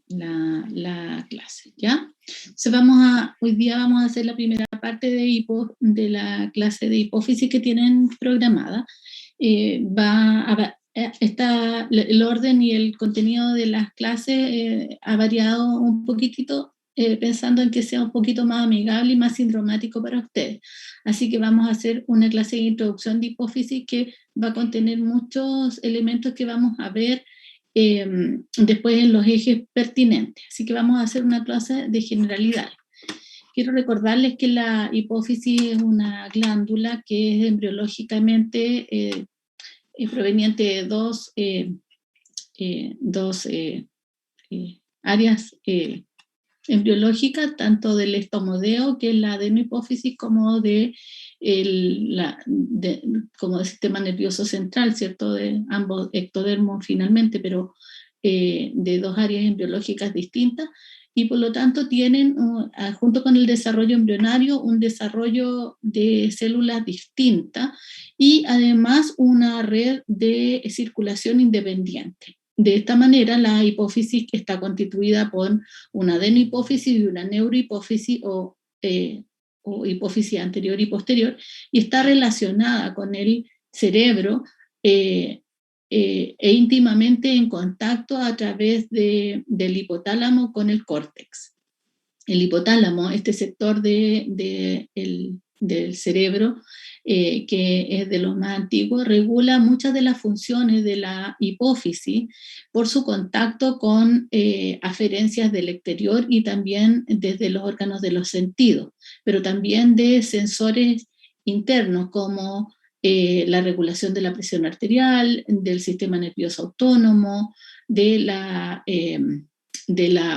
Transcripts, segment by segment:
la clase, ¿ya? Entonces hoy día vamos a hacer la primera parte de la clase de hipófisis que tienen programada. El orden y el contenido de las clases ha variado un poquitito, pensando en que sea un poquito más amigable y más sintomático para ustedes. Así que vamos a hacer una clase de introducción de hipófisis que va a contener muchos elementos que vamos a ver después en los ejes pertinentes. Así que vamos a hacer una clase de generalidades. Quiero recordarles que la hipófisis es una glándula que es embriológicamente proveniente de dos áreas embriológicas, tanto del estomodeo, que es la adenohipófisis, como como del sistema nervioso central, ¿cierto? De ambos ectodermos finalmente, pero de dos áreas embriológicas distintas, y por lo tanto tienen, junto con el desarrollo embrionario, un desarrollo de células distintas y además una red de circulación independiente. De esta manera, la hipófisis está constituida por una adenohipófisis y una neurohipófisis o hipófisis anterior y posterior, y está relacionada con el cerebro e íntimamente en contacto a través del hipotálamo con el córtex. El hipotálamo, este sector del cerebro, que es de los más antiguos, regula muchas de las funciones de la hipófisis por su contacto con aferencias del exterior y también desde los órganos de los sentidos, pero también de sensores internos como la regulación de la presión arterial, del sistema nervioso autónomo, de la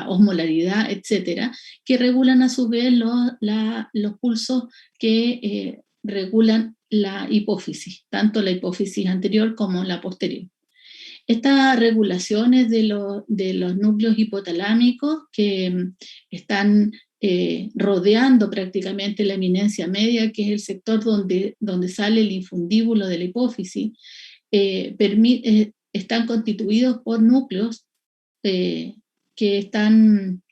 osmolaridad, etcétera, que regulan a su vez los pulsos que regulan la hipófisis, tanto la hipófisis anterior como la posterior. Estas regulaciones de los núcleos hipotalámicos que están rodeando prácticamente la eminencia media, que es el sector donde sale el infundíbulo de la hipófisis, están constituidos por núcleos que están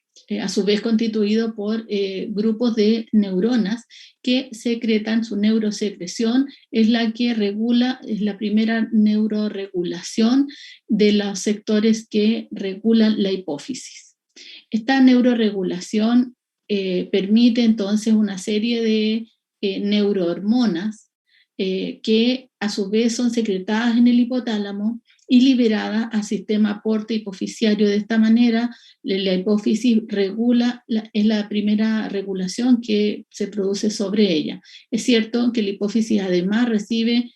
a su vez constituidos por grupos de neuronas que secretan su neurosecreción, es la que regula, es la primera neuroregulación de los sectores que regulan la hipófisis. Esta neuroregulación permite entonces una serie de neurohormonas que a su vez son secretadas en el hipotálamo y liberadas al sistema porte hipoficiario. De esta manera, la hipófisis es la primera regulación que se produce sobre ella. Es cierto que la hipófisis además recibe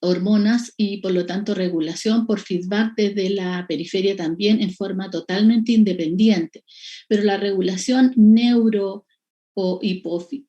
hormonas y por lo tanto regulación por feedback desde la periferia también en forma totalmente independiente, pero la regulación o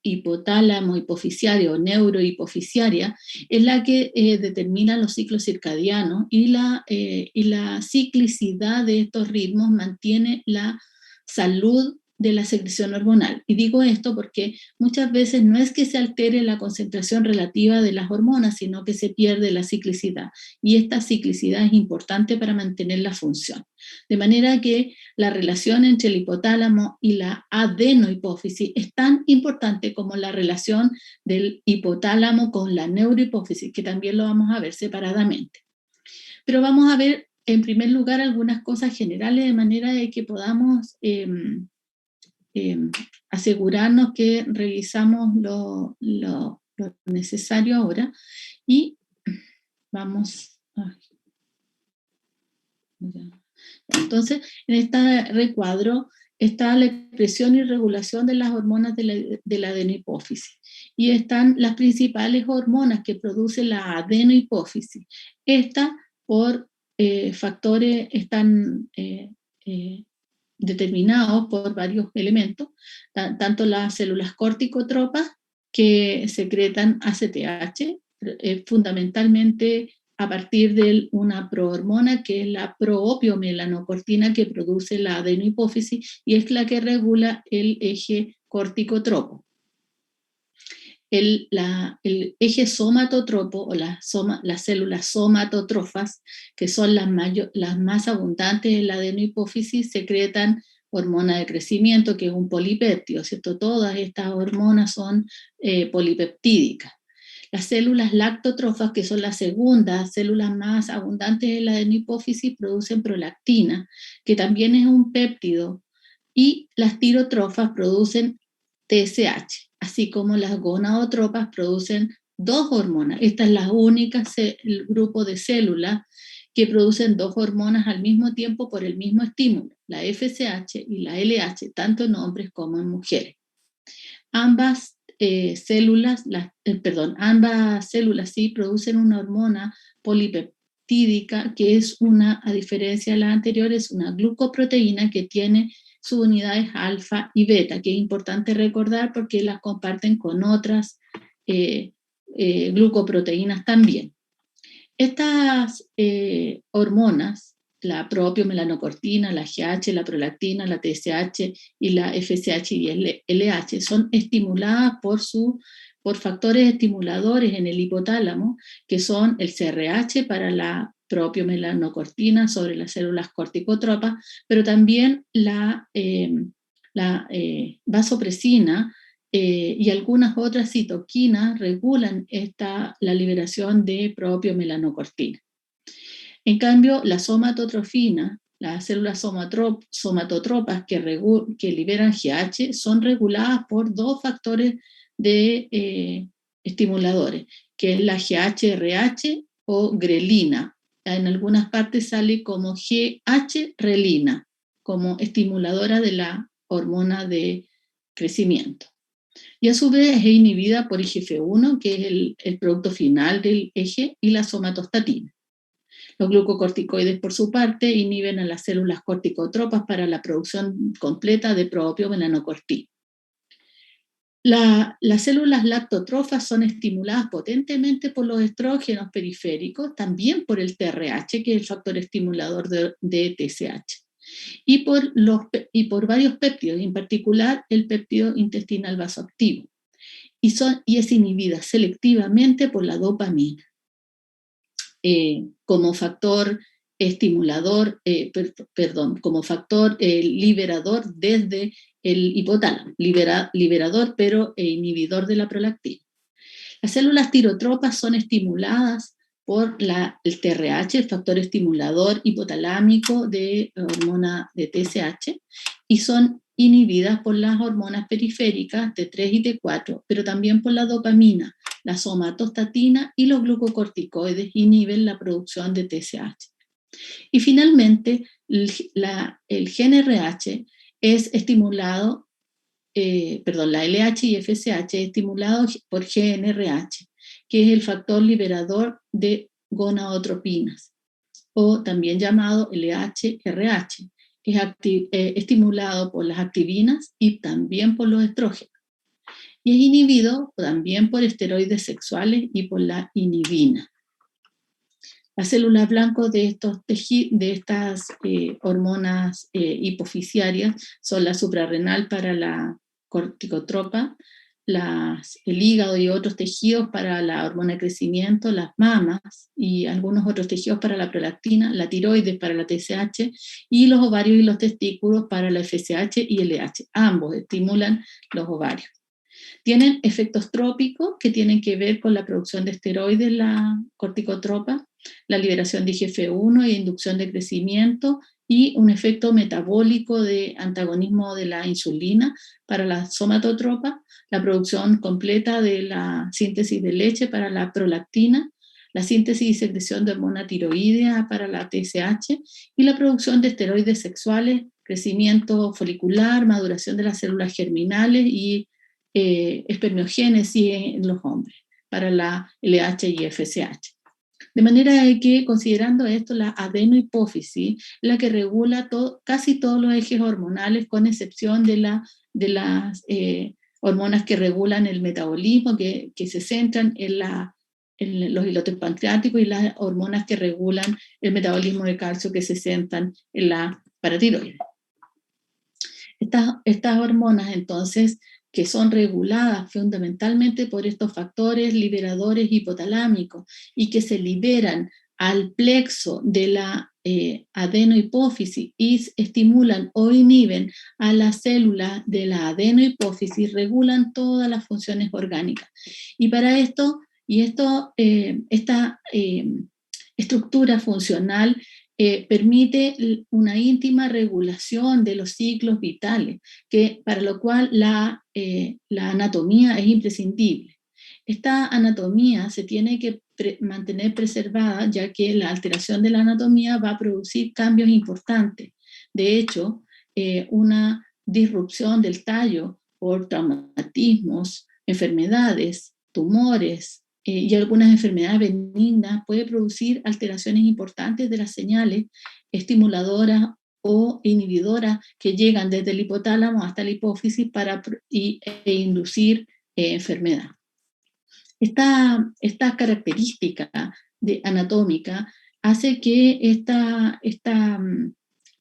hipotálamo hipoficiaria o neurohipoficiaria es la que determina los ciclos circadianos y la ciclicidad de estos ritmos mantiene la salud de la secreción hormonal. Y digo esto porque muchas veces no es que se altere la concentración relativa de las hormonas, sino que se pierde la ciclicidad. Y esta ciclicidad es importante para mantener la función. De manera que la relación entre el hipotálamo y la adenohipófisis es tan importante como la relación del hipotálamo con la neurohipófisis, que también lo vamos a ver separadamente. Pero vamos a ver en primer lugar algunas cosas generales de manera de que podamos asegurarnos que revisamos lo necesario ahora y vamos entonces en este recuadro está la expresión y regulación de las hormonas de la adenohipófisis y están las principales hormonas que produce la adenohipófisis. Estas por factores están determinados por varios elementos, tanto las células corticotropas que secretan ACTH, fundamentalmente a partir de una prohormona que es la proopiomelanocortina que produce la adenohipófisis y es la que regula el eje corticotropo. el eje somatotropo o las células somatotrofas, que son las más abundantes en la adenohipófisis, secretan hormona de crecimiento, que es un polipéptido, ¿cierto? Todas estas hormonas son polipeptídicas. Las células lactotrofas, que son las segundas células más abundantes en la adenohipófisis, producen prolactina, que también es un péptido, y las tirotrofas producen TSH, así como las gonadotropas producen dos hormonas. Esta es la única el grupo de células que producen dos hormonas al mismo tiempo por el mismo estímulo, la FSH y la LH, tanto en hombres como en mujeres. Ambas células sí producen una hormona polipeptídica que es a diferencia de la anterior, es una glucoproteína que tiene subunidades alfa y beta, que es importante recordar porque las comparten con otras glucoproteínas también. Estas hormonas, la propiomilanocortina, la GH, la prolactina, la TSH y la FSH y LH, son estimuladas por factores estimuladores en el hipotálamo, que son el CRH para la propiomilanocortina sobre las células corticotropas, pero también la vasopresina, y algunas otras citoquinas regulan la liberación de propiomilanocortina. En cambio, la somatotrofina, las células somatotropas que liberan GH, son reguladas por dos factores de estimuladores, que es la GH-RH o grelina. En algunas partes sale como GH-relina, como estimuladora de la hormona de crecimiento. Y a su vez es inhibida por IGF-1, que es el producto final del eje, y la somatostatina. Los glucocorticoides, por su parte, inhiben a las células corticotropas para la producción completa de propiomilanocortina. Las células lactotrofas son estimuladas potentemente por los estrógenos periféricos, también por el TRH, que es el factor estimulador de TSH. Y por varios péptidos, en particular el péptido intestinal vasoactivo, y es inhibida selectivamente por la dopamina, como factor estimulador, como factor liberador desde el hipotálamo, liberador pero inhibidor de la prolactina. Las células tirotropas son estimuladas por el TRH, el factor estimulador hipotalámico de hormona de TSH, y son inhibidas por las hormonas periféricas T3 y T4, pero también por la dopamina, la somatostatina y los glucocorticoides inhiben la producción de TSH. Y finalmente, el gen RH es estimulado, la LH y FSH es estimulado por GnRH, que es el factor liberador de gonadotropinas, o también llamado LH-RH, que es estimulado por las activinas y también por los estrógenos. Y es inhibido también por esteroides sexuales y por la inhibina. Las células blancas de estas hormonas hipofisiarias son la suprarrenal para la corticotropa, el hígado y otros tejidos para la hormona de crecimiento, las mamas y algunos otros tejidos para la prolactina, la tiroides para la TSH y los ovarios y los testículos para la FSH y LH. Ambos estimulan los ovarios. Tienen efectos trópicos que tienen que ver con la producción de esteroides, la corticotropa, la liberación de IGF-1 e inducción de crecimiento, y un efecto metabólico de antagonismo de la insulina para la somatotropa, la producción completa de la síntesis de leche para la prolactina, la síntesis y secreción de hormona tiroidea para la TSH y la producción de esteroides sexuales, crecimiento folicular, maduración de las células germinales y espermiogénesis en los hombres para la LH y FSH. De manera que, considerando esto, la adenohipófisis es la que regula casi todos los ejes hormonales, con excepción de las hormonas que regulan el metabolismo, que se centran en los islotes pancreáticos, y las hormonas que regulan el metabolismo de calcio, que se centran en la paratiroides. Estas hormonas, entonces, que son reguladas fundamentalmente por estos factores liberadores hipotalámicos y que se liberan al plexo de la adenohipófisis y estimulan o inhiben a las células de la adenohipófisis, regulan todas las funciones orgánicas. Y para esto, esta estructura funcional permite una íntima regulación de los ciclos vitales, para lo cual la anatomía es imprescindible. Esta anatomía se tiene que mantener preservada, ya que la alteración de la anatomía va a producir cambios importantes. De hecho, una disrupción del tallo por traumatismos, enfermedades, tumores, y algunas enfermedades benignas puede producir alteraciones importantes de las señales estimuladoras o inhibidoras que llegan desde el hipotálamo hasta la hipófisis e inducir enfermedad. Esta característica anatómica hace que esta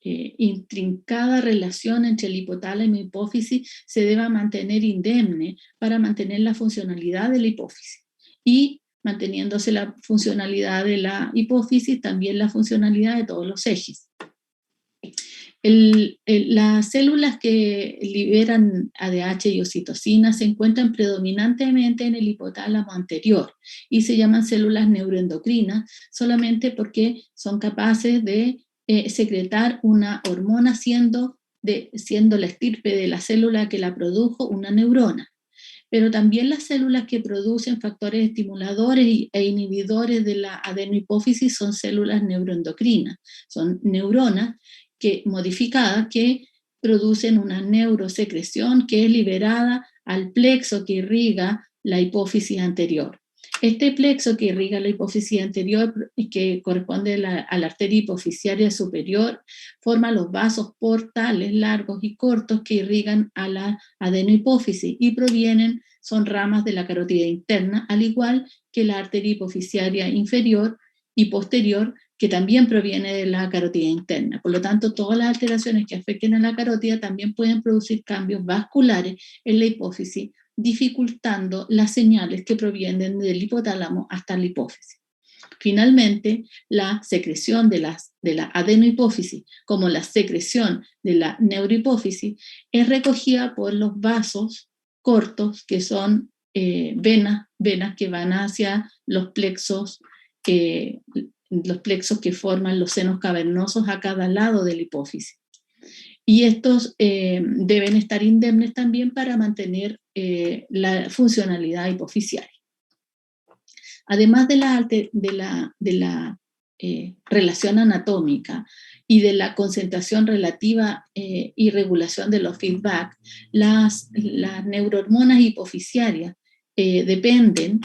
intrincada relación entre el hipotálamo y la hipófisis se deba mantener indemne para mantener la funcionalidad de la hipófisis. Y manteniéndose la funcionalidad de la hipófisis, también la funcionalidad de todos los ejes. Las células que liberan ADH y oxitocina se encuentran predominantemente en el hipotálamo anterior y se llaman células neuroendocrinas solamente porque son capaces de secretar una hormona siendo la estirpe de la célula que la produjo una neurona. Pero también las células que producen factores estimuladores e inhibidores de la adenohipófisis son células neuroendocrinas, son neuronas modificadas que producen una neurosecreción que es liberada al plexo que irriga la hipófisis anterior. Este plexo que irriga la hipófisis anterior, que corresponde a la arteria hipofisiaria superior, forma los vasos portales largos y cortos que irrigan a la adenohipófisis y son ramas de la carótida interna, al igual que la arteria hipofisiaria inferior y posterior, que también proviene de la carótida interna. Por lo tanto, todas las alteraciones que afecten a la carótida también pueden producir cambios vasculares en la hipófisis, dificultando las señales que provienen del hipotálamo hasta la hipófisis. Finalmente, la secreción de la adenohipófisis, como la secreción de la neurohipófisis, es recogida por los vasos cortos, que son venas que van hacia los plexos que forman los senos cavernosos a cada lado de la hipófisis. Y estos deben estar indemnes también para mantener la funcionalidad hipofisiaria. Además de la relación anatómica y de la concentración relativa y regulación de los feedback, las neurohormonas hipofisiarias dependen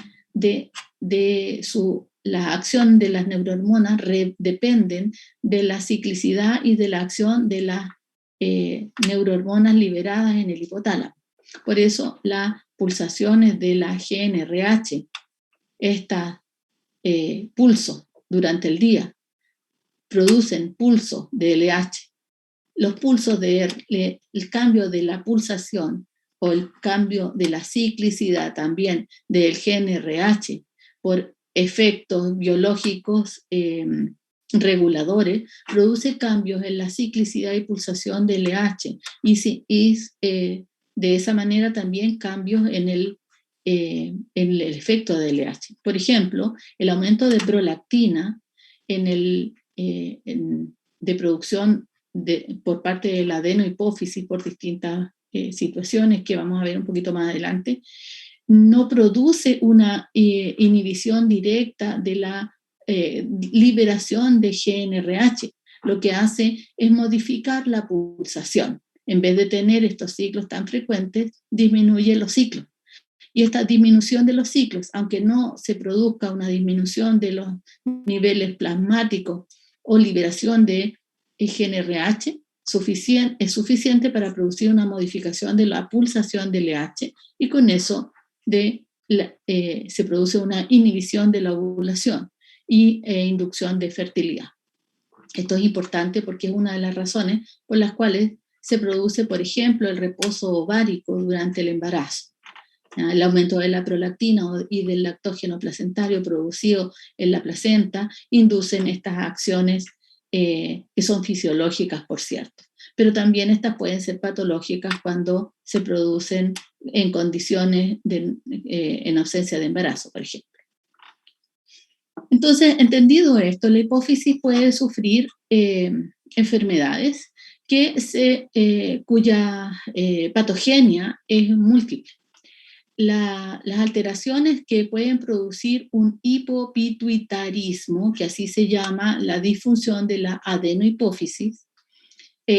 la acción de las neurohormonas dependen de la ciclicidad y de la acción de las neurohormonas liberadas en el hipotálamo. Por eso las pulsaciones de la GnRH, pulsos durante el día, producen pulsos de LH. Los pulsos el cambio de la pulsación o el cambio de la ciclicidad también del GnRH por efectos biológicos reguladores, produce cambios en la ciclicidad y pulsación del LH y de esa manera también cambios en el efecto del LH. Por ejemplo, el aumento de prolactina de producción por parte de la adenohipófisis por distintas situaciones que vamos a ver un poquito más adelante, no produce una inhibición directa de la liberación de GnRH. Lo que hace es modificar la pulsación. En vez de tener estos ciclos tan frecuentes, disminuye los ciclos. Y esta disminución de los ciclos, aunque no se produzca una disminución de los niveles plasmáticos o liberación de GnRH, es suficiente para producir una modificación de la pulsación del LH y con eso se produce una inhibición de la ovulación e inducción de fertilidad. Esto es importante porque es una de las razones por las cuales se produce, por ejemplo, el reposo ovárico durante el embarazo. El aumento de la prolactina y del lactógeno placentario producido en la placenta inducen estas acciones que son fisiológicas, por cierto. Pero también estas pueden ser patológicas cuando se producen en condiciones en ausencia de embarazo, por ejemplo. Entonces, entendido esto, la hipófisis puede sufrir enfermedades cuya patogenia es múltiple. Las alteraciones que pueden producir un hipopituitarismo, que así se llama la disfunción de la adenohipófisis,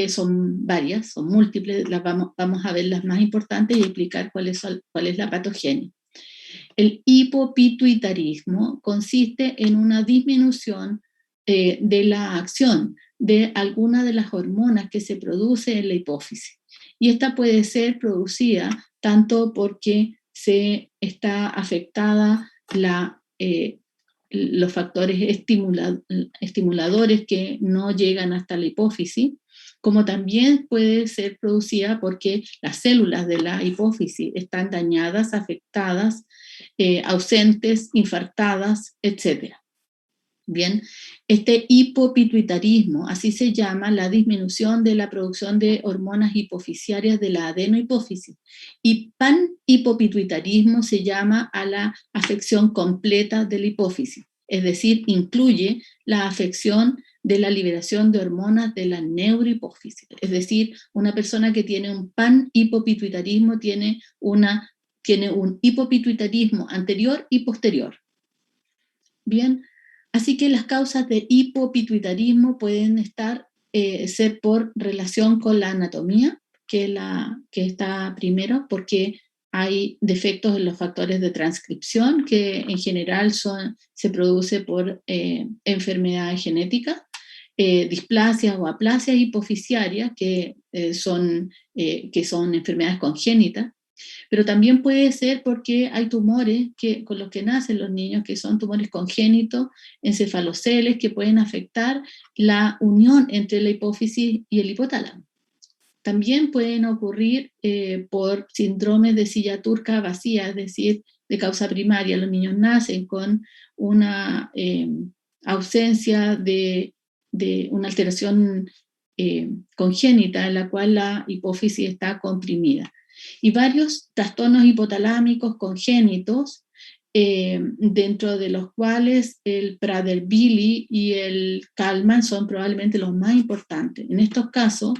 son varias, son múltiples, vamos a ver las más importantes y explicar cuál es la patogenia. El hipopituitarismo consiste en una disminución de la acción de alguna de las hormonas que se produce en la hipófisis. Y esta puede ser producida tanto porque se está afectada los factores estimuladores que no llegan hasta la hipófisis, como también puede ser producida porque las células de la hipófisis están dañadas, afectadas, ausentes, infartadas, etc. Bien, este hipopituitarismo, así se llama la disminución de la producción de hormonas hipofisiarias de la adenohipófisis, y panhipopituitarismo se llama a la afección completa de la hipófisis, es decir, incluye la afección de la liberación de hormonas de la neurohipófisis. Es decir, una persona que tiene un panhipopituitarismo tiene un hipopituitarismo anterior y posterior. Bien, así que las causas de hipopituitarismo pueden ser por relación con la anatomía, que está primero, porque hay defectos en los factores de transcripción, que en general se produce por enfermedades genéticas, displasias o aplasias hipofisiarias, que son enfermedades congénitas. Pero también puede ser porque hay tumores con los que nacen los niños, que son tumores congénitos, encefaloceles, que pueden afectar la unión entre la hipófisis y el hipotálamo. También pueden ocurrir por síndromes de silla turca vacía, es decir, de causa primaria. Los niños nacen con una ausencia de una alteración congénita en la cual la hipófisis está comprimida. Y varios trastornos hipotalámicos congénitos, dentro de los cuales el Prader-Willi y el Kallmann son probablemente los más importantes. En estos casos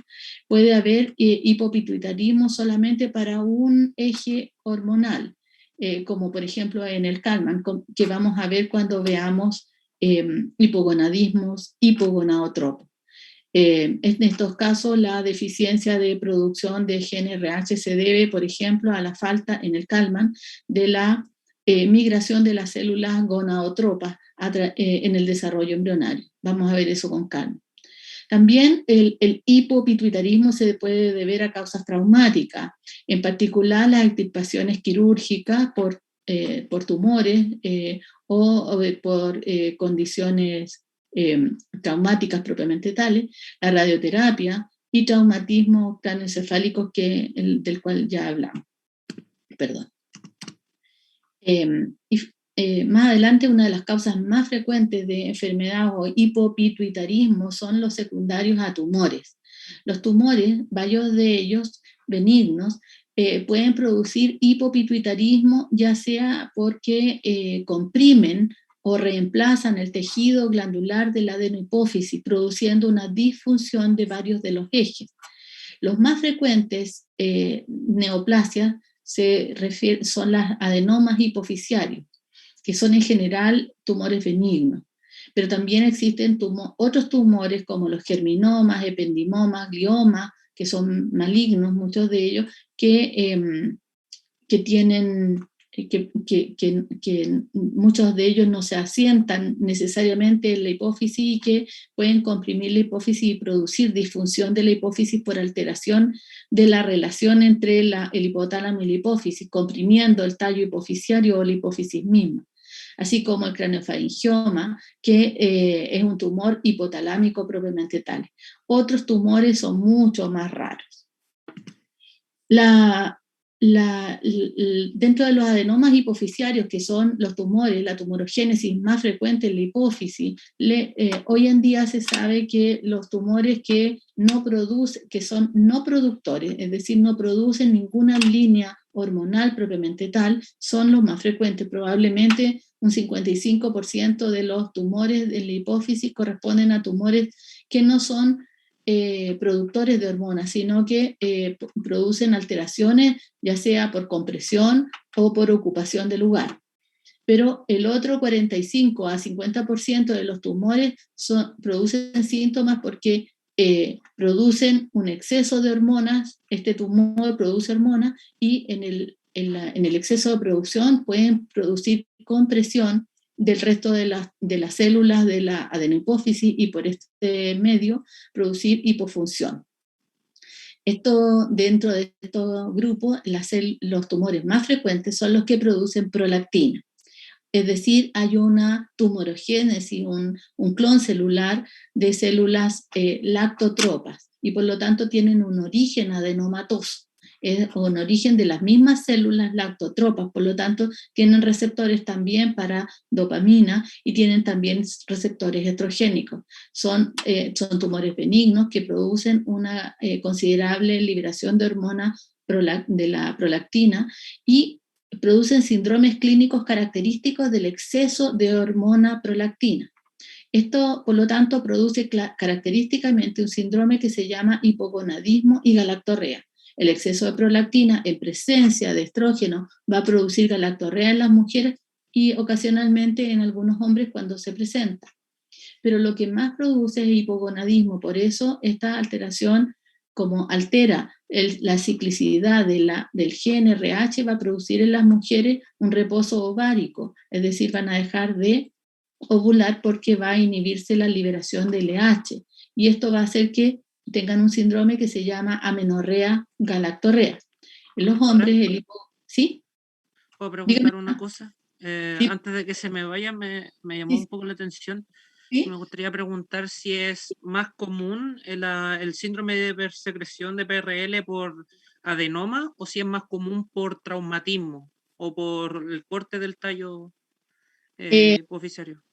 puede haber hipopituitarismo solamente para un eje hormonal, como por ejemplo en el Kallmann, que vamos a ver cuando veamos hipogonadismos, hipogonadotropos. En estos casos, la deficiencia de producción de GnRH se debe, por ejemplo, a la falta en el Kallmann de la migración de las células gonadotropas en el desarrollo embrionario. Vamos a ver eso con calma. También el hipopituitarismo se puede deber a causas traumáticas, en particular las extirpaciones quirúrgicas por tumores o por condiciones traumáticas propiamente tales, la radioterapia y traumatismos craneoencefálicos del cual ya hablamos. Perdón. Más adelante, una de las causas más frecuentes de enfermedad o hipopituitarismo son los secundarios a tumores. Los tumores, varios de ellos benignos, pueden producir hipopituitarismo, ya sea porque comprimen o reemplazan el tejido glandular de la adenohipófisis, produciendo una disfunción de varios de los ejes. Los más frecuentes neoplasias son las adenomas hipofisiarios, que son en general tumores benignos. Pero también existen otros tumores como los germinomas, ependimomas, gliomas, que son malignos, muchos de ellos, que muchos de ellos no se asientan necesariamente en la hipófisis y que pueden comprimir la hipófisis y producir disfunción de la hipófisis por alteración de la relación entre el hipotálamo y la hipófisis, comprimiendo el tallo hipofisiario o la hipófisis misma. Así como el craneofaringioma, que es un tumor hipotalámico propiamente tal. Otros tumores son mucho más raros. Dentro de los adenomas hipofisiarios, que son los tumores, la tumorogénesis más frecuente en la hipófisis, hoy en día se sabe que los tumores que son no productores, es decir, no producen ninguna línea hormonal propiamente tal, son los más frecuentes. Probablemente un 55% de los tumores de la hipófisis corresponden a tumores que no son productores de hormonas, sino que producen alteraciones, ya sea por compresión o por ocupación de lugar. Pero el otro 45 a 50% de los tumores producen síntomas porque producen un exceso de hormonas, este tumor produce hormonas y en el exceso de producción pueden producir compresión del resto de las células de la adenohipófisis y por este medio producir hipofunción. Esto, dentro de estos grupos, los tumores más frecuentes son los que producen prolactina. Es decir, hay una tumorogénesis, un clon celular de células lactotropas y por lo tanto tienen un origen adenomatoso. Es un origen de las mismas células lactotropas, por lo tanto tienen receptores también para dopamina y tienen también receptores estrogénicos. Son tumores benignos que producen una considerable liberación de hormona de la prolactina y producen síndromes clínicos característicos del exceso de hormona prolactina. Esto, por lo tanto, produce característicamente un síndrome que se llama hipogonadismo y galactorrea. El exceso de prolactina en presencia de estrógeno va a producir galactorrea en las mujeres y ocasionalmente en algunos hombres cuando se presenta. Pero lo que más produce es hipogonadismo, por eso esta alteración, como altera la ciclicidad del gen RH, va a producir en las mujeres un reposo ovárico, es decir, van a dejar de ovular porque va a inhibirse la liberación de LH. Y esto va a hacer que tengan un síndrome que se llama amenorrea galactorrea. En los hombres, ¿sí? ¿Puedo preguntar una cosa? Sí. Antes de que se me vaya, me llamó un poco la atención. ¿Sí? Me gustaría preguntar si es más común el síndrome de hipersecreción de PRL por adenoma o si es más común por traumatismo o por el corte del tallo hipoficiario.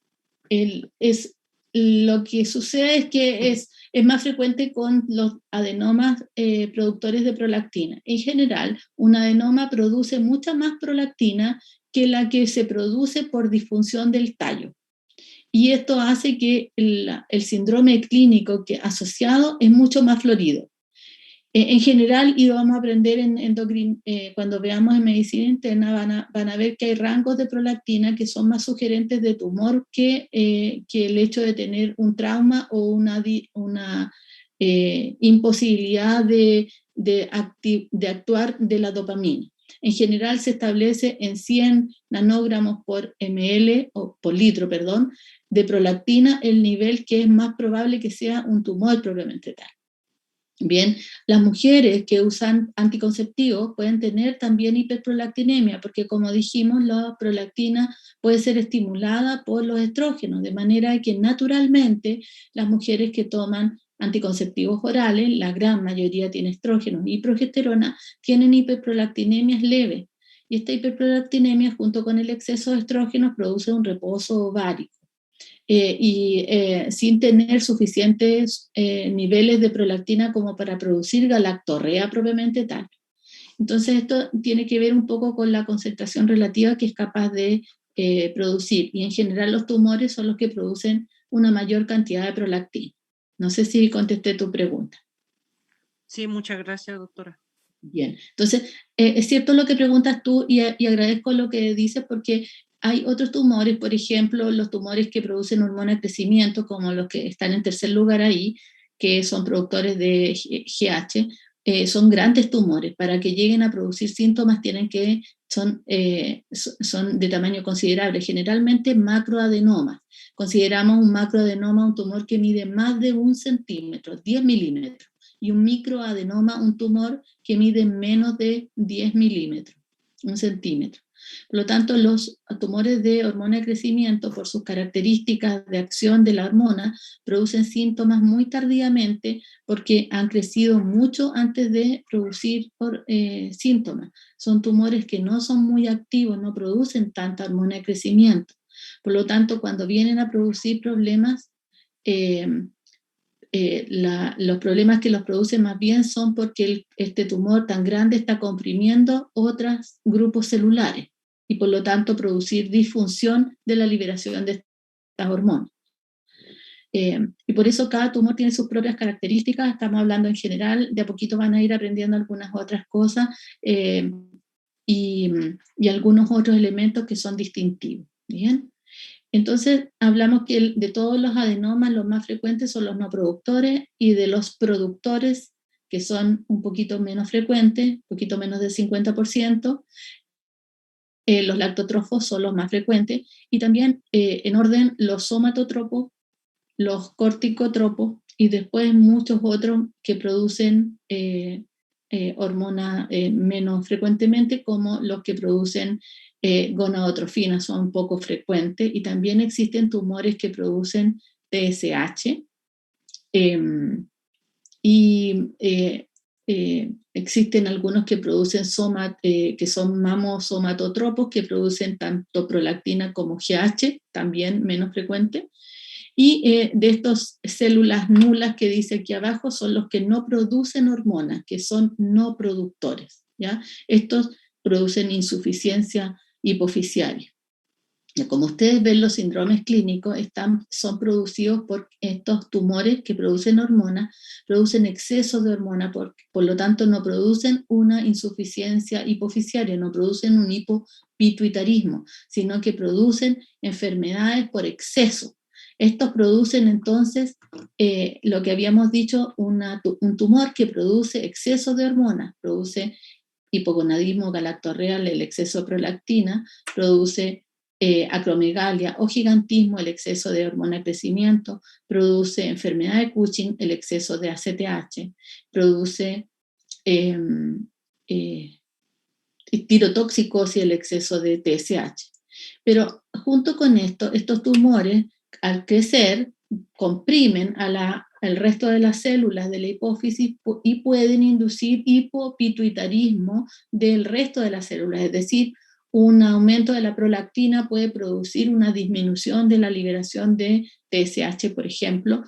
Lo que sucede es que es más frecuente con los adenomas productores de prolactina. En general, un adenoma produce mucha más prolactina que la que se produce por disfunción del tallo. Y esto hace que el síndrome clínico asociado es mucho más florido. En general, y lo vamos a aprender cuando veamos en medicina interna, van a ver que hay rangos de prolactina que son más sugerentes de tumor que el hecho de tener un trauma o una imposibilidad de actuar de la dopamina. En general se establece en 100 nanogramos por ml, o por litro, perdón, de prolactina el nivel que es más probable que sea un tumor propiamente tal. Bien, las mujeres que usan anticonceptivos pueden tener también hiperprolactinemia, porque como dijimos, la prolactina puede ser estimulada por los estrógenos, de manera que naturalmente las mujeres que toman anticonceptivos orales, la gran mayoría tiene estrógenos y progesterona, tienen hiperprolactinemias leves. Y esta hiperprolactinemia, junto con el exceso de estrógenos, produce un reposo ovárico. Sin tener suficientes niveles de prolactina como para producir galactorrea propiamente tal. Entonces esto tiene que ver un poco con la concentración relativa que es capaz de producir, y en general los tumores son los que producen una mayor cantidad de prolactina. No sé si contesté tu pregunta. Sí, muchas gracias, doctora. Bien, entonces es cierto lo que preguntas tú y agradezco lo que dices, porque hay otros tumores, por ejemplo, los tumores que producen hormona de crecimiento, como los que están en tercer lugar ahí, que son productores de GH, son grandes tumores. Para que lleguen a producir síntomas son de tamaño considerable, generalmente macroadenomas. Consideramos un macroadenoma un tumor que mide más de 1 centímetro, 10 milímetros, y un microadenoma un tumor que mide menos de 10 milímetros, 1 centímetro. Por lo tanto, los tumores de hormona de crecimiento, por sus características de acción de la hormona, producen síntomas muy tardíamente porque han crecido mucho antes de producir síntomas. Son tumores que no son muy activos, no producen tanta hormona de crecimiento. Por lo tanto, cuando vienen a producir problemas, los problemas que los producen más bien son porque este tumor tan grande está comprimiendo otros grupos celulares y por lo tanto producir disfunción de la liberación de estas hormonas. Y por eso cada tumor tiene sus propias características, estamos hablando en general, de a poquito van a ir aprendiendo algunas otras cosas y algunos otros elementos que son distintivos. ¿Bien? Entonces, hablamos que de todos los adenomas, los más frecuentes son los no productores, y de los productores, que son un poquito menos frecuentes, un poquito menos del 50%, los lactótrofos son los más frecuentes, y también en orden los somatotropos, los corticotropos, y después muchos otros que producen hormonas menos frecuentemente, como los que producen gonadotrofinas, son poco frecuentes, y también existen tumores que producen TSH, existen algunos que producen que son mamosomatotropos, que producen tanto prolactina como GH, también menos frecuente. Y de estas células nulas que dice aquí abajo son los que no producen hormonas, que son no productores, ¿ya? Estos producen insuficiencia hipofisiaria. Como ustedes ven, los síndromes clínicos son producidos por estos tumores que producen hormonas, producen exceso de hormona, por lo tanto no producen una insuficiencia hipofisiaria, no producen un hipopituitarismo, sino que producen enfermedades por exceso. Estos producen entonces lo que habíamos dicho, un tumor que produce exceso de hormonas, produce hipogonadismo galactorreal, el exceso de prolactina, produce acromegalia o gigantismo, el exceso de hormona de crecimiento, produce enfermedad de Cushing, el exceso de ACTH, produce tirotoxicosis, el exceso de TSH. Pero junto con esto, estos tumores, al crecer, comprimen al resto de las células de la hipófisis y pueden inducir hipopituitarismo del resto de las células, es decir, un aumento de la prolactina puede producir una disminución de la liberación de TSH, por ejemplo,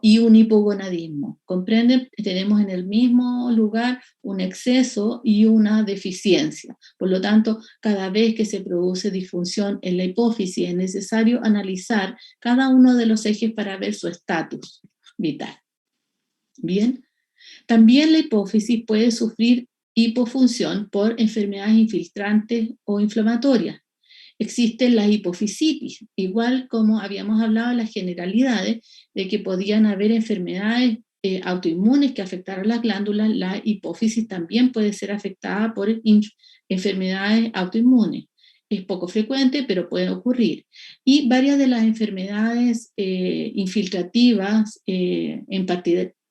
y un hipogonadismo. ¿Comprenden? Tenemos en el mismo lugar un exceso y una deficiencia. Por lo tanto, cada vez que se produce disfunción en la hipófisis es necesario analizar cada uno de los ejes para ver su estatus vital. Bien. También la hipófisis puede sufrir hipofunción por enfermedades infiltrantes o inflamatorias. Existen las hipofisitis, igual como habíamos hablado en las generalidades de que podían haber enfermedades autoinmunes que afectaran las glándulas, la hipófisis también puede ser afectada por enfermedades autoinmunes. Es poco frecuente, pero puede ocurrir. Y varias de las enfermedades infiltrativas,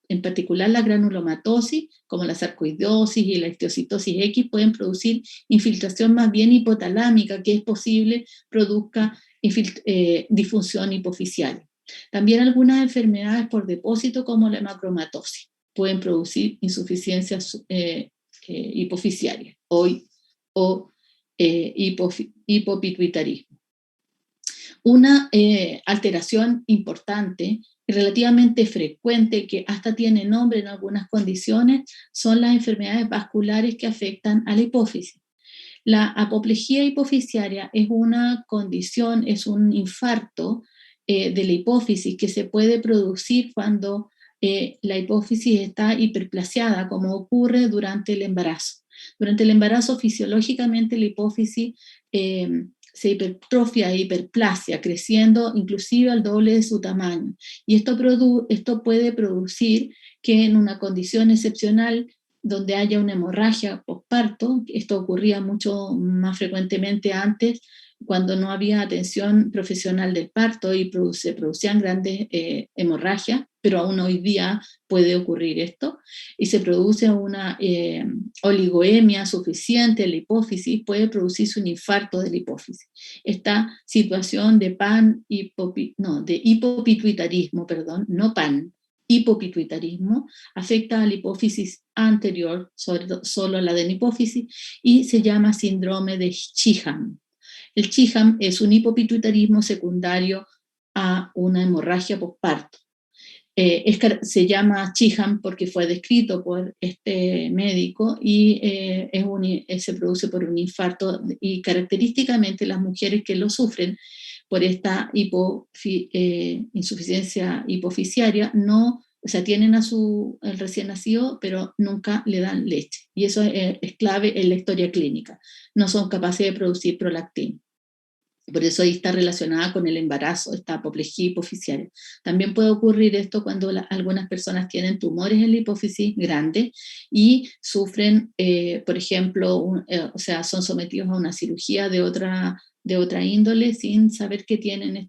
en particular la granulomatosis, como la sarcoidosis y la histiocytosis X, pueden producir infiltración más bien hipotalámica, que es posible produzca disfunción hipofisiaria. También algunas enfermedades por depósito, como la hemacromatosis, pueden producir insuficiencia hipofisiaria o hipopituitarismo. Una alteración importante y relativamente frecuente, que hasta tiene nombre en algunas condiciones, son las enfermedades vasculares que afectan a la hipófisis. La apoplejía hipofisiaria es una condición, es un infarto de la hipófisis que se puede producir cuando la hipófisis está hiperplasiada, como ocurre durante el embarazo. Durante el embarazo, fisiológicamente, la hipófisis se hipertrofia e hiperplasia, creciendo inclusive al doble de su tamaño. Y esto puede producir que en una condición excepcional, donde haya una hemorragia posparto, esto ocurría mucho más frecuentemente antes, cuando no había atención profesional del parto y se producían grandes hemorragias, pero aún hoy día puede ocurrir esto, y se produce una oligoemia suficiente en la hipófisis, puede producirse un infarto de la hipófisis. Esta situación de hipopituitarismo, no PAN, hipopituitarismo, afecta a la hipófisis anterior, solo la de la hipófisis, y se llama síndrome de Sheehan. El Sheehan es un hipopituitarismo secundario a una hemorragia postparto. Se llama Sheehan porque fue descrito por este médico y se produce por un infarto, y característicamente las mujeres que lo sufren por esta insuficiencia hipofisiaria tienen el recién nacido, pero nunca le dan leche. Y eso es clave en la historia clínica. No son capaces de producir prolactina. Por eso ahí está relacionada con el embarazo, esta apoplejía hipofisiaria. También puede ocurrir esto cuando algunas personas tienen tumores en la hipófisis grandes y sufren, por ejemplo, son sometidos a una cirugía de otra índole sin saber que tienen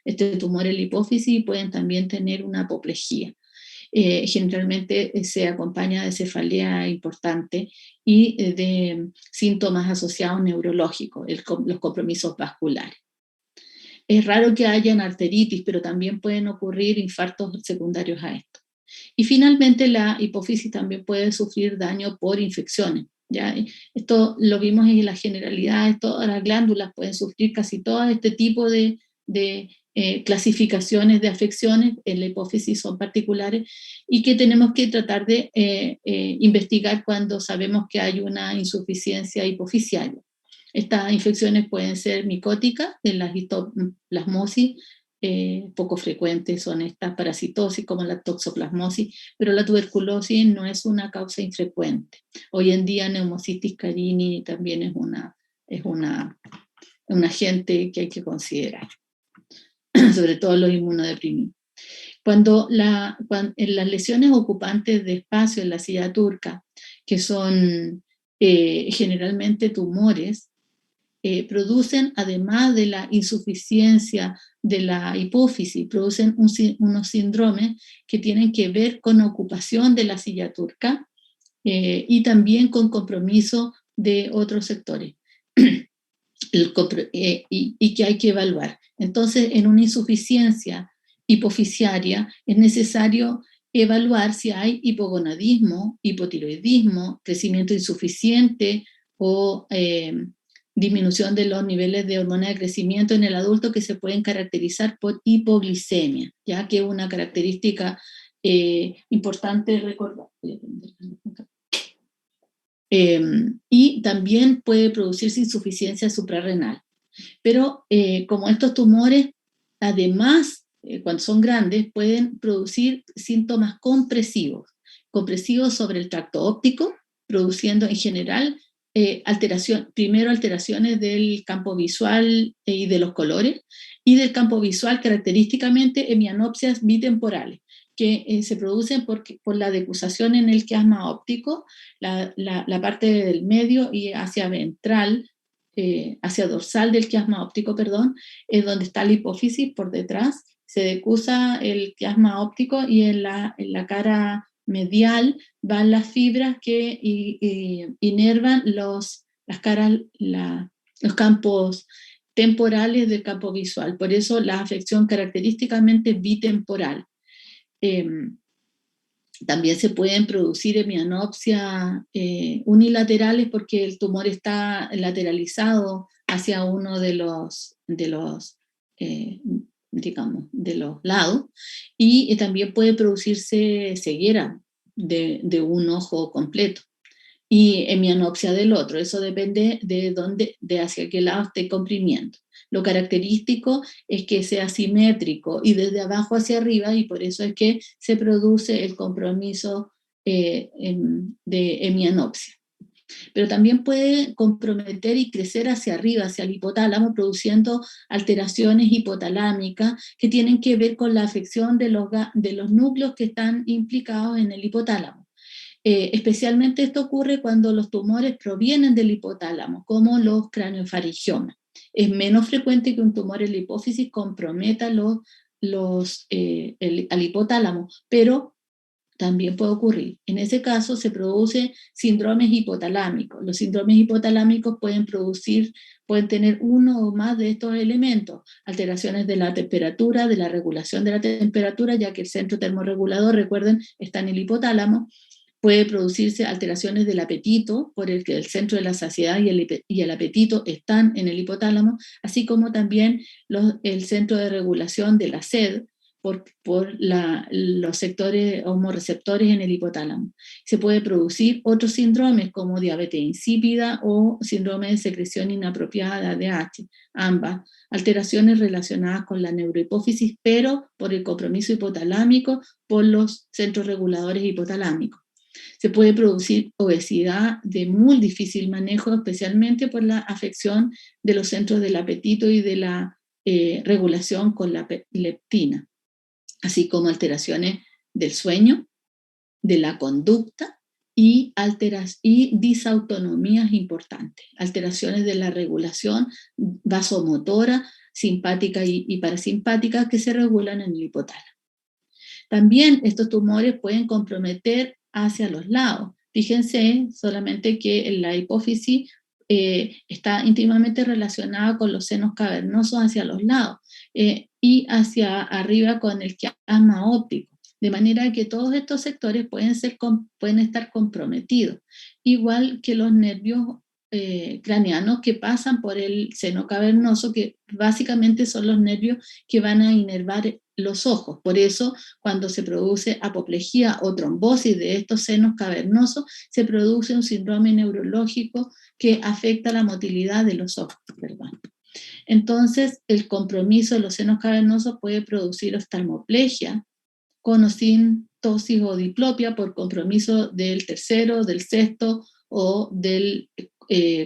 este tumor en la hipófisis, y pueden también tener una apoplejía. Generalmente se acompaña de cefalea importante y de síntomas asociados neurológicos, los compromisos vasculares. Es raro que hayan arteritis, pero también pueden ocurrir infartos secundarios a esto. Y finalmente la hipófisis también puede sufrir daño por infecciones. ¿Ya? Esto lo vimos en la generalidad, todas las glándulas pueden sufrir casi todo este tipo de clasificaciones de afecciones. En la hipófisis son particulares y que tenemos que tratar de investigar cuando sabemos que hay una insuficiencia hipofisiaria. Estas infecciones pueden ser micóticas, en la histoplasmosis, poco frecuentes son estas, parasitosis como la toxoplasmosis, pero la tuberculosis no es una causa infrecuente. Hoy en día Pneumocystis carini también es un agente que hay que considerar, sobre todo los inmunodeprimidos. Cuando en las lesiones ocupantes de espacio en la silla turca, que son generalmente tumores, producen, además de la insuficiencia de la hipófisis, producen unos síndromes que tienen que ver con ocupación de la silla turca y también con compromiso de otros sectores y que hay que evaluar. Entonces, en una insuficiencia hipofisiaria es necesario evaluar si hay hipogonadismo, hipotiroidismo, crecimiento insuficiente o disminución de los niveles de hormona de crecimiento en el adulto, que se pueden caracterizar por hipoglicemia, ya que es una característica importante recordar. Y también puede producirse insuficiencia suprarrenal. Pero como estos tumores, además, cuando son grandes, pueden producir síntomas compresivos sobre el tracto óptico, produciendo en general alteraciones del campo visual y de los colores, y del campo visual característicamente hemianopsias bitemporales, que se producen por la decusación en el quiasma óptico, la parte del medio y hacia ventral, hacia dorsal del quiasma óptico, es donde está la hipófisis por detrás. Se decusa el quiasma óptico y en la cara medial van las fibras que inervan los campos temporales del campo visual. Por eso la afección característicamente bitemporal. También se pueden producir hemianopsias unilaterales porque el tumor está lateralizado hacia uno de los lados, y también puede producirse ceguera de un ojo completo y hemianopsia del otro. Eso depende de hacia qué lado esté comprimiendo. Lo característico es que sea simétrico y desde abajo hacia arriba, y por eso es que se produce el compromiso de hemianopsia. Pero también puede comprometer y crecer hacia arriba, hacia el hipotálamo, produciendo alteraciones hipotalámicas que tienen que ver con la afección de los núcleos que están implicados en el hipotálamo. Especialmente esto ocurre cuando los tumores provienen del hipotálamo, como los craniofarigiomas. Es menos frecuente que un tumor en la hipófisis comprometa al hipotálamo, pero también puede ocurrir. En ese caso se producen síndromes hipotalámicos. Los síndromes hipotalámicos pueden tener uno o más de estos elementos: alteraciones de la temperatura, de la regulación de la temperatura, ya que el centro termorregulador, recuerden, está en el hipotálamo. Puede producirse alteraciones del apetito, por el que el centro de la saciedad y el apetito están en el hipotálamo, así como también el centro de regulación de la sed, por los sectores hormoreceptores en el hipotálamo. Se puede producir otros síndromes como diabetes insípida o síndrome de secreción inapropiada de ADH, ambas alteraciones relacionadas con la neurohipófisis, pero por el compromiso hipotalámico por los centros reguladores hipotalámicos. Se puede producir obesidad de muy difícil manejo, especialmente por la afección de los centros del apetito y de la regulación con la leptina, así como alteraciones del sueño, de la conducta y disautonomías importantes, alteraciones de la regulación vasomotora, simpática y parasimpática, que se regulan en el hipotálamo. También estos tumores pueden comprometer hacia los lados. Fíjense solamente que la hipófisis está íntimamente relacionada con los senos cavernosos hacia los lados y hacia arriba con el quiasma óptico, de manera que todos estos sectores pueden estar comprometidos, igual que los nervios craneanos que pasan por el seno cavernoso, que básicamente son los nervios que van a inervar los ojos. Por eso, cuando se produce apoplejía o trombosis de estos senos cavernosos, se produce un síndrome neurológico que afecta la motilidad de los ojos. Perdón. Entonces, el compromiso de los senos cavernosos puede producir oftalmoplegia, con o sin ptosis o diplopia por compromiso del tercero, del sexto o del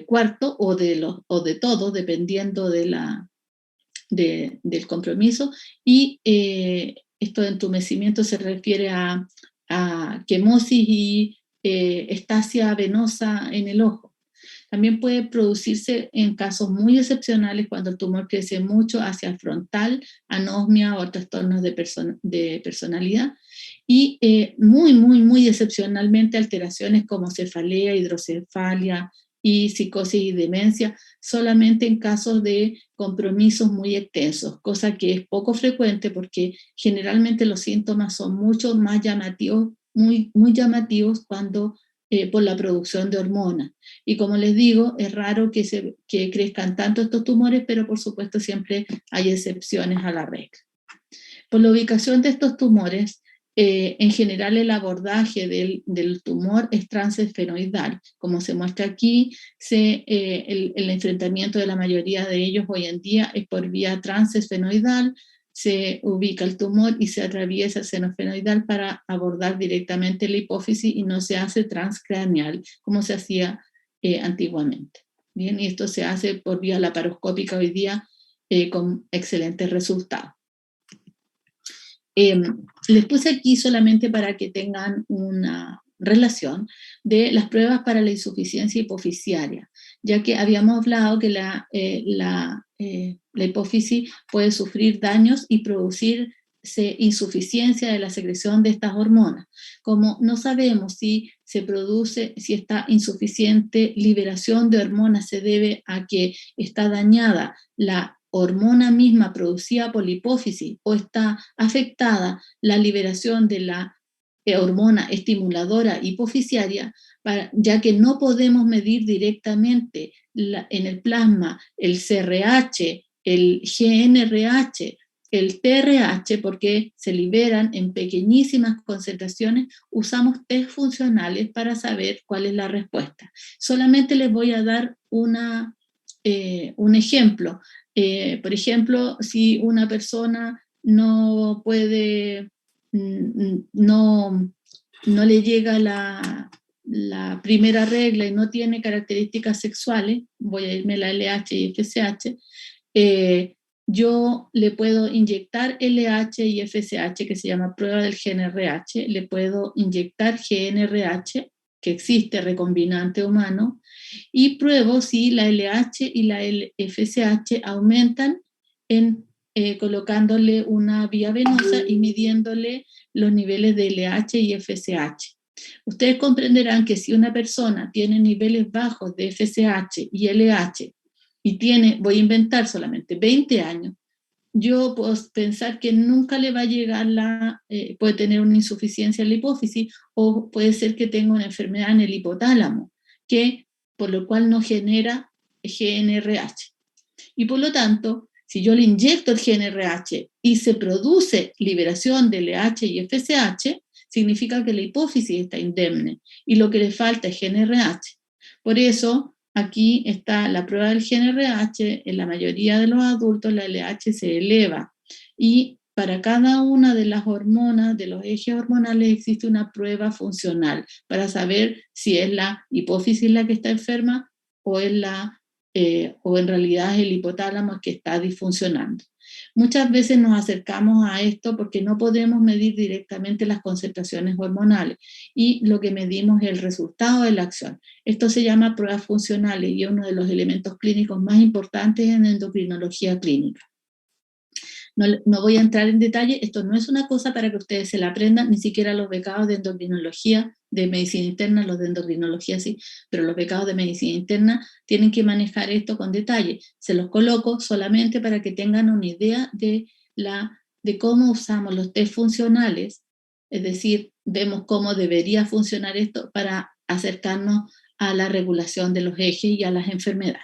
cuarto o de todos, dependiendo del compromiso. Y esto de entumecimiento se refiere a quemosis y estasia venosa en el ojo. También puede producirse en casos muy excepcionales cuando el tumor crece mucho hacia el frontal, anosmia o trastornos de personalidad, y muy excepcionalmente alteraciones como cefalea, hidrocefalia y psicosis y demencia, solamente en casos de compromisos muy extensos, cosa que es poco frecuente porque generalmente los síntomas son mucho más llamativos, muy llamativos cuando por la producción de hormonas. Y como les digo, es raro que crezcan tanto estos tumores, pero por supuesto siempre hay excepciones a la regla. Por la ubicación de estos tumores, en general el abordaje del tumor es transesfenoidal. Como se muestra aquí, el enfrentamiento de la mayoría de ellos hoy en día es por vía transesfenoidal. Se ubica el tumor y se atraviesa el seno esfenoidal para abordar directamente la hipófisis y no se hace transcraneal como se hacía antiguamente. Bien, y esto se hace por vía laparoscópica hoy día con excelentes resultados. Les puse aquí solamente para que tengan una relación de las pruebas para la insuficiencia hipofisiaria, ya que habíamos hablado que la hipófisis puede sufrir daños y producirse insuficiencia de la secreción de estas hormonas. Como no sabemos si esta insuficiente liberación de hormonas se debe a que está dañada la hormona misma producida por la hipófisis o está afectada la liberación de la hormona estimuladora hipofisiaria, ya que no podemos medir directamente en el plasma el CRH, el GNRH, el TRH, porque se liberan en pequeñísimas concentraciones, usamos test funcionales para saber cuál es la respuesta. Solamente les voy a dar un ejemplo. Por ejemplo, si una persona no puede, no le llega la primera regla y no tiene características sexuales, voy a irme a la LH y FSH, yo le puedo inyectar LH y FSH, que se llama prueba del GNRH, le puedo inyectar GNRH que existe recombinante humano, y pruebo si la LH y la FSH aumentan colocándole una vía venosa y midiéndole los niveles de LH y FSH. Ustedes comprenderán que si una persona tiene niveles bajos de FSH y LH y tiene, voy a inventar solamente, 20 años, yo puedo pensar que nunca le va a llegar puede tener una insuficiencia en la hipófisis, o puede ser que tenga una enfermedad en el hipotálamo, por lo cual no genera GNRH. Y por lo tanto, si yo le inyecto el GNRH y se produce liberación de LH y FSH, significa que la hipófisis está indemne y lo que le falta es GNRH. Por eso, aquí está la prueba del GNRH. En la mayoría de los adultos la LH se eleva, y para cada una de las hormonas, de los ejes hormonales, existe una prueba funcional para saber si es la hipófisis la que está enferma o en realidad es el hipotálamo que está disfuncionando. Muchas veces nos acercamos a esto porque no podemos medir directamente las concentraciones hormonales, y lo que medimos es el resultado de la acción. Esto se llama pruebas funcionales y es uno de los elementos clínicos más importantes en endocrinología clínica. No voy a entrar en detalle, esto no es una cosa para que ustedes se la aprendan, ni siquiera los becados de endocrinología, de medicina interna, los de endocrinología sí, pero los becados de medicina interna tienen que manejar esto con detalle. Se los coloco solamente para que tengan una idea de cómo usamos los test funcionales, es decir, vemos cómo debería funcionar esto para acercarnos a la regulación de los ejes y a las enfermedades.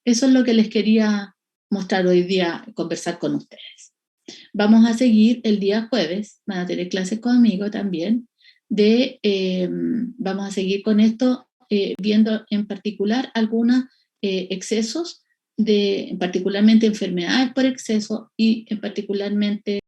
Eso es lo que les quería mostrar hoy día, conversar con ustedes. Vamos a seguir el día jueves, van a tener clases conmigo también, vamos a seguir con esto, viendo en particular algunos excesos, particularmente enfermedades por exceso, y particularmente